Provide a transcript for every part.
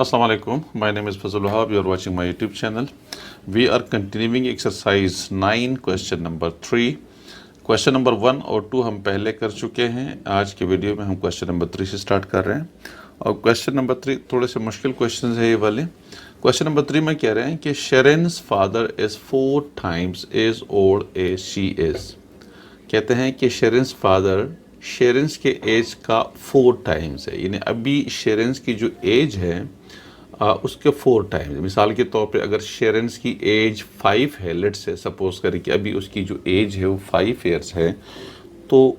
Assalamu alaikum. My name is Fazul Wahab. You are watching my YouTube channel. We are continuing exercise 9, question number 3. Question number 1 और 2 हम पहले कर चुके हैं. आज के वीडियो में हम क्वेश्चन नंबर 3 से स्टार्ट कर रहे हैं. और क्वेश्चन नंबर 3 थोड़े से मुश्किल क्वेश्चन है ये वाले. क्वेश्चन नंबर 3 में कह रहे हैं कि Sharon's father is 4 times as old as she is. कहते हैं कि शेरेन्स फादर शेरेन्स के एज का 4 times है. यानी अभी शेरेन्स की जो एज है उसके 4 times. मिसाल के तौर पे अगर शेरेन्स की एज 5 है, लेट से सपोज करें कि अभी उसकी जो एज है वो 5 years है, तो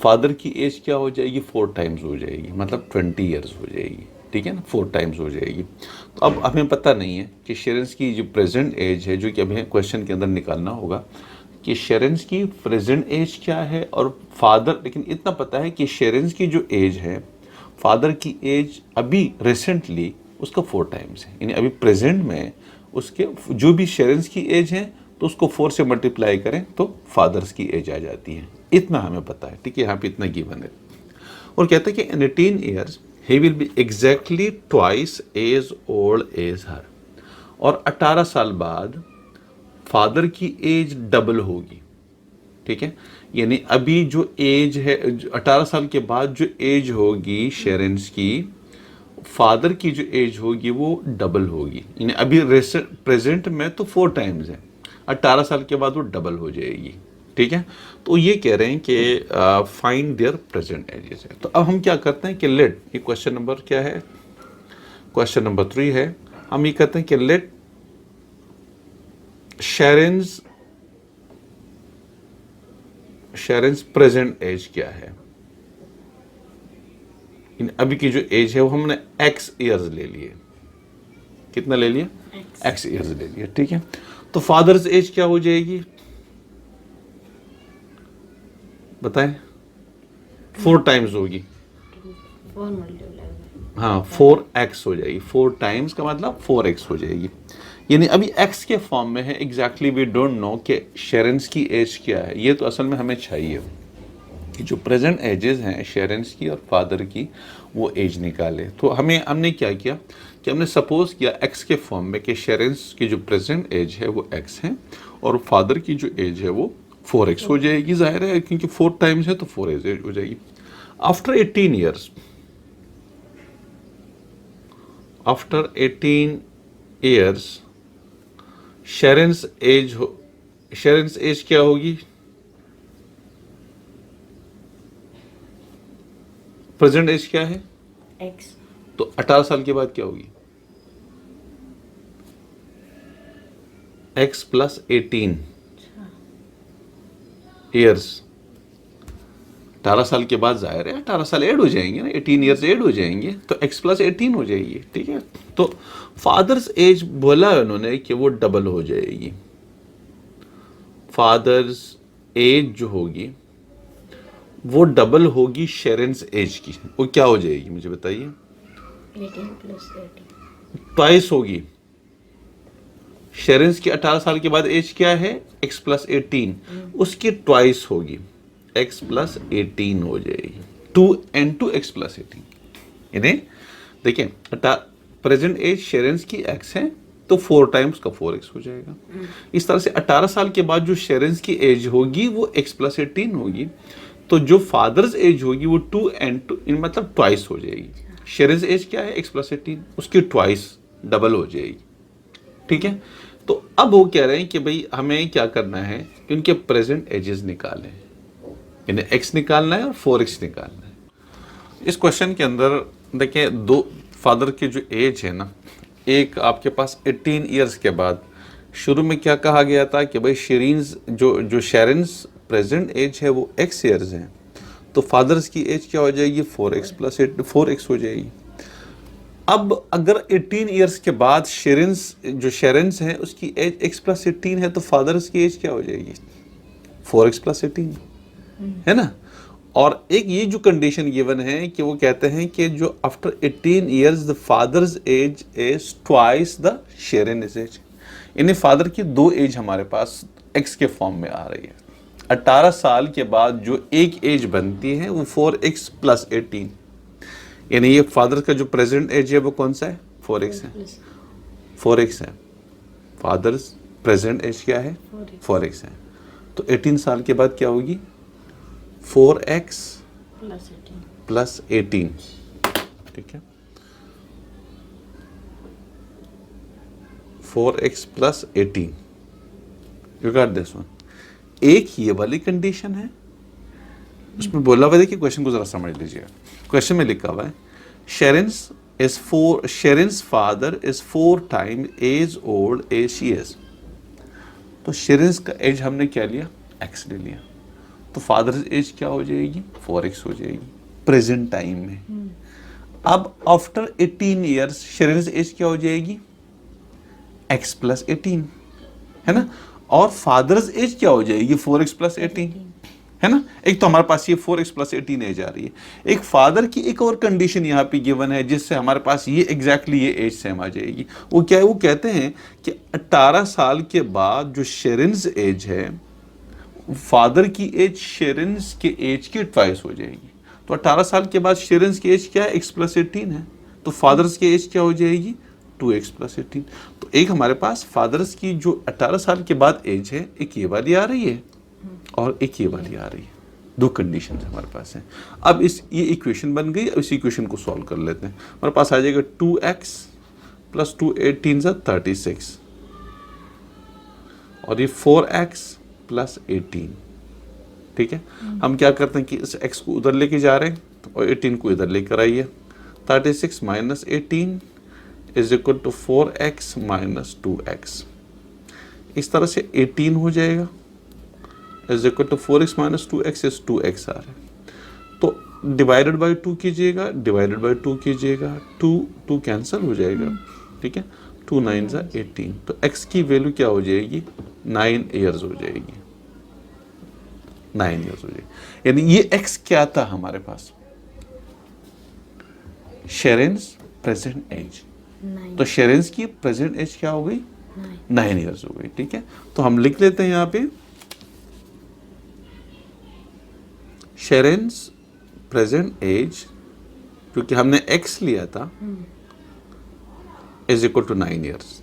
फादर की एज क्या हो जाएगी? 4 times हो जाएगी, मतलब 20 years हो जाएगी. ठीक है ना, 4 times हो जाएगी. तो अब हमें पता नहीं है कि शेरेन्स की जो प्रेजेंट एज है, जो कि अभी क्वेश्चन के अंदर निकालना होगा कि शेरेन्स की प्रेजेंट एज क्या है और फादर. लेकिन इतना पता है कि शेरेन्स की जो एज है, फादर की एज अभी रिसेंटली उसका 4 times है. यानी अभी प्रेजेंट में उसके जो भी शेरेन्स की एज है तो उसको 4 से मल्टीप्लाई करें तो फादर्स की एज आ जाती है. इतना हमें पता है. ठीक है, यहाँ पे इतना गिवन है. और कहते हैं कि in 18 years he will be exactly twice as old as her. और 18 साल बाद फादर की एज डबल होगी. ठीक है, यानी अभी जो एज है 18 साल के बाद जो एज होगी शेरेन्स की, फादर की जो एज होगी वो डबल होगी. यानी अभी प्रेजेंट में तो 4 times है, 18 साल के बाद वो डबल हो जाएगी. ठीक है, तो ये कह रहे हैं कि फाइंड देयर प्रेजेंट एजेस है. तो अब हम क्या करते हैं कि लेट, ये क्वेश्चन नंबर क्या है? क्वेश्चन नंबर 3 है. हम ये कहते हैं कि लेट शेरेन्स प्रेजेंट एज क्या है. इन अभी की जो एज है वो हमने x years ले लिए. कितना ले लिया? x years ले लिया. ठीक है, तो फादर्स एज क्या हो जाएगी बताएं? 4 times होगी. हाँ, 4x हो जाएगी. 4 times का मतलब 4x हो जाएगी. यानी अभी x के फॉर्म में है. एग्जैक्टली वी डोंट नो कि शेरेन्स की एज क्या है. ये तो असल में हमें चाहिए कि जो प्रेजेंट एजेस हैं शेरेन्स की और फादर की, वो एज निकाले. तो हमने क्या किया कि हमने सपोज किया x के फॉर्म में कि शेरेन्स की जो प्रेजेंट एज है वो x है और फादर की जो एज है वो 4x हो जाएगी. जाहिर है क्योंकि 4 times है तो 4 एज हो जाएगी. आफ्टर 18 years शेरेन्स एज क्या होगी? प्रेजेंट एज क्या है? X. तो 18 साल के बाद क्या होगी? x + 18 years. 18 साल के बाद जाहिर है 18 साल ऐड हो जाएंगे ना, 18 years ऐड हो जाएंगे तो x + 18 हो जाएगी. ठीक है, तो फादर्स एज बोला उन्होंने कि वो डबल हो जाएगी. फादर्स एज जो होगी वो डबल होगी शेरेन्स एज की. वो क्या हो जाएगी मुझे बताइए? 18 + 18. ट्वाइस होगी. शेरेन्स की 18 साल के बाद एज क्या है? x + 18. उसकी ट्वाइस होगी, x + 18 हो जाएगी. 2 into x + 18. यानी देखिए प्रेजेंट एज शेरेन्स की x है तो 4 times का 4x हो जाएगा. इस तरह से 18 साल के बाद जो शेरेन्स की एज होगी वो x + 18 होगी. तो जो फादर्स एज होगी वो 2 into मतलब ट्वाइस हो जाएगी. शेरेन्स एज क्या है? x + 18. उसकी ट्वाइस डबल हो जाएगी. ठीक है, तो अब वो कह रहे हैं कि भाई हमें क्या करना है कि उनके प्रेजेंट एजेस निकालें. यानी x निकालना है और 4x निकालना है. इस क्वेश्चन के अंदर देखिए दो फादर की जो एज है ना, एक आपके पास 18 years के बाद शुरू में क्या कहा गया था कि भाई जो शेरेन्स प्रेजेंट एज है वो x years है, तो फादर्स की एज क्या हो जाएगी? 4x + 4x हो जाएगी. अब अगर 18 years के बाद शेरेन्स है उसकी एज x + 18 है तो फादर्स की एज क्या हो जाएगी? 4x + 18 है ना. और एक ये जो कंडीशन गिवन है कि वो कहते हैं कि जो after 18 years the father's age is twice the Sharon's age. यानी फादर की 2 एज हमारे पास x के फॉर्म में आ रही है. 18 साल के बाद जो एक एज बनती है वो 4x + 18. यानी ये फादर का जो प्रेजेंट एज है वो कौन सा है? 4x है, 4x है। फादर्स प्रेजेंट एज क्या है? 4x है। तो 18 साल के बाद क्या होगी? 4x प्लस 18, ठीक है, 4x plus 18, you got this one. एक ये वाली कंडीशन है, उसमें बोला हुआ है कि क्वेश्चन को जरा समझ लीजिएगा। क्वेश्चन में लिखा हुआ है Sharon's father is 4 time as old as she is. तो शेरिन्स का एज हमने क्या लिया? x ले लिया। तो फादर एज क्या हो जाएगी? 4x हो जाएगी प्रेजेंट टाइम में। अब आफ्टर 18 ईयर्स शेरिन्स एज क्या हो जाएगी? x प्लस 18, है ना। और फादर्स एज क्या हो जाएगी? 4x प्लस 18, है ना। एक तो हमारे पास ये 4x प्लस 18 एज आ रही है। एक फादर की एक और कंडीशन यहाँ पे गिवन है जिससे हमारे पास ये एग्जैक्टली ये एज सेम आ जाएगी। वो क्या है? वो कहते हैं कि 18 साल के बाद जो शेरिन्स एज है, फादर की एज शेरिन्स के एज की ट्वाइस हो जाएगी। तो 18 साल के बाद शेरिन्स की एज क्या है? x प्लस 18 है। तो फादर्स की एज क्या हो जाएगी? 2x plus 18। तो एक हमारे पास फादर्स की जो 18 साल के बाद एज है, एक ये वाली आ रही है और एक ये वाली आ रही है। दो कंडीशन हमारे पास हैं। अब ये इक्वेशन बन गई। अब इस इक्वेशन को सॉल्व कर लेते हैं। हमारे पास आ जाएगा 2x प्लस 2 18 36 और ये 4x प्लस 18, ठीक है। हम क्या करते हैं कि इस x को उधर लेके जा रहे हैं और 18 को इधर लेकर आइए। 36 minus 18 is equal to 4x minus 2x। इस तरह से 18 हो जाएगा is equal to 4x minus 2x is 2x आ रहा है। तो डिवाइडेड बाई 2 कीजिएगा, डिवाइडेड बाई 2 कीजिएगा, 2 कैंसिल हो जाएगा, ठीक है। 2 9 18। तो x की वैल्यू क्या हो जाएगी? 9 ईयर्स हो जाएगी, 9 ईयर्स हो जाएगी। यानी ये x क्या था हमारे पास? शेरिन्स प्रेजेंट एज। तो शेरिन्स की प्रेजेंट एज क्या हो गई? 9 ईयर्स हो गई, ठीक है। तो हम लिख लेते हैं यहाँ पे शेरिन्स प्रेजेंट एज, क्योंकि हमने x लिया था, इज इक्वल टू 9 ईयर्स।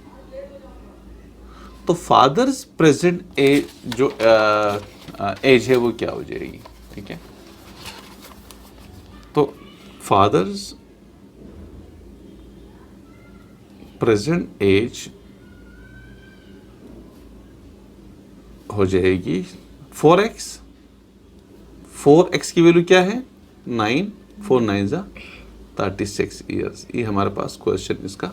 तो फादर्स प्रेजेंट एज जो एज है वो क्या हो जाएगी? ठीक है, तो फादर्स प्रेजेंट एज हो जाएगी 4x। 4x की वैल्यू क्या है? 9, 4 9 36 ईयर्स। ये हमारे पास क्वेश्चन इसका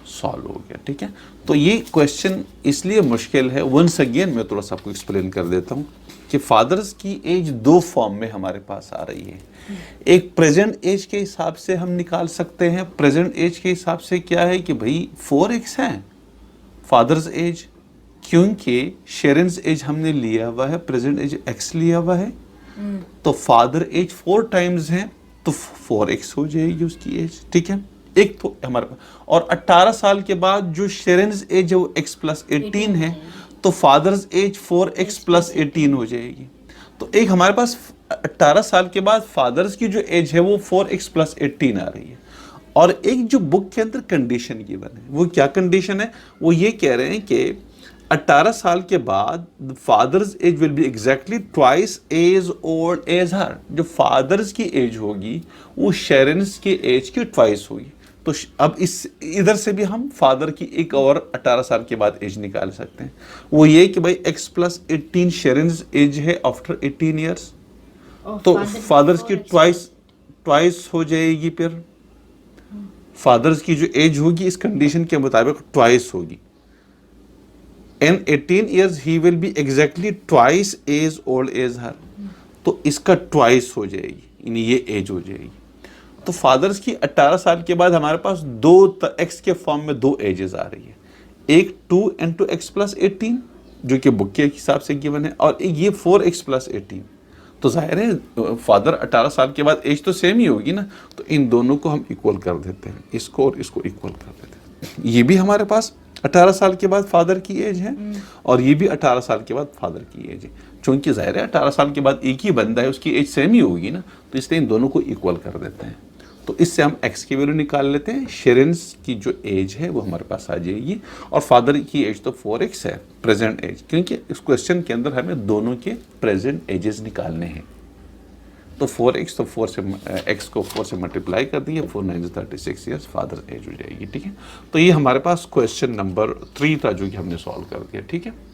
सॉल्व हो गया, ठीक है। तो ये क्वेश्चन इसलिए मुश्किल है, वंस अगेन मैं थोड़ा सा आपको एक्सप्लेन कर देता हूँ कि फादर्स की एज दो फॉर्म में हमारे पास आ रही है। एक प्रेजेंट एज के हिसाब से हम निकाल सकते हैं। प्रेजेंट एज के हिसाब से क्या है कि भाई 4x है फादर्स एज, क्योंकि शेरिन्स एज हमने लिया हुआ है, प्रेजेंट एज x लिया हुआ है, तो फादर एज 4 टाइम्स है तो 4x हो जाएगी उसकी एज, ठीक है। एक तो हमारे पास, और 18 साल के बाद जो शेरिन्स एज है वो x प्लस 18 है, तो फादर्स एज 4x प्लस 18 हो जाएगी। तो एक हमारे पास 18 साल के बाद फादर्स की जो एज है वो 4x प्लस 18 आ रही है। और एक जो बुक के अंदर कंडीशन गिवन है, वो क्या कंडीशन है? वो ये कह रहे हैं कि 18 साल के बाद father's age will be exactly twice as old as her. जो फादर्स की एज होगी वो शेरिन्स की एज की ट्वाइस होगी। तो अब इस इधर से भी हम फादर की एक और 18 साल के बाद एज निकाल सकते हैं। वो ये कि भाई x प्लस 18 शेरिन्स एज है आफ्टर 18 ईयर्स, तो फादर्स की ट्वाइस हो जाएगी। फिर फादर्स की जो एज होगी इस कंडीशन के मुताबिक ट्वाइस होगी। In 18 years he will be exactly twice as old as her, तो इसका ट्वाइस हो जाएगी, यानी ये एज हो जाएगी। तो फादर्स की 18 साल के बाद हमारे पास दो x के फॉर्म में दो एजेस आ रही है। एक 2 into x प्लस 18 जो कि बुक के हिसाब से गिवन है, और एक ये 4x प्लस 18। तो जाहिर है फादर 18 साल के बाद एज तो सेम ही होगी ना, तो इन दोनों को हम इक्वल कर देते हैं, इसको और इसको इक्वल कर देते हैं। ये भी हमारे पास 18 साल के बाद फादर की एज है और ये भी 18 साल के बाद फादर की एज है। चूंकि जाहिर है 18 साल के बाद एक ही बंदा है, उसकी एज सेम ही होगी ना, तो इसलिए इन दोनों को इक्वल कर देते हैं। तो इससे हम x की वैल्यू निकाल लेते हैं। शेरिन्स की जो एज है वो हमारे पास आ जाएगी, और फादर की एज तो 4x है, प्रेजेंट एज, क्योंकि इस क्वेश्चन के अंदर हमें दोनों के प्रेजेंट एजेस निकालने हैं। तो 4x, तो 4 से x को 4 से मल्टीप्लाई कर दिए, 4 9 36 ईयर्स फादर एज हो जाएगी। ठीक है, तो ये हमारे पास क्वेश्चन नंबर 3 था जो कि हमने सॉल्व कर दिया। ठीक है।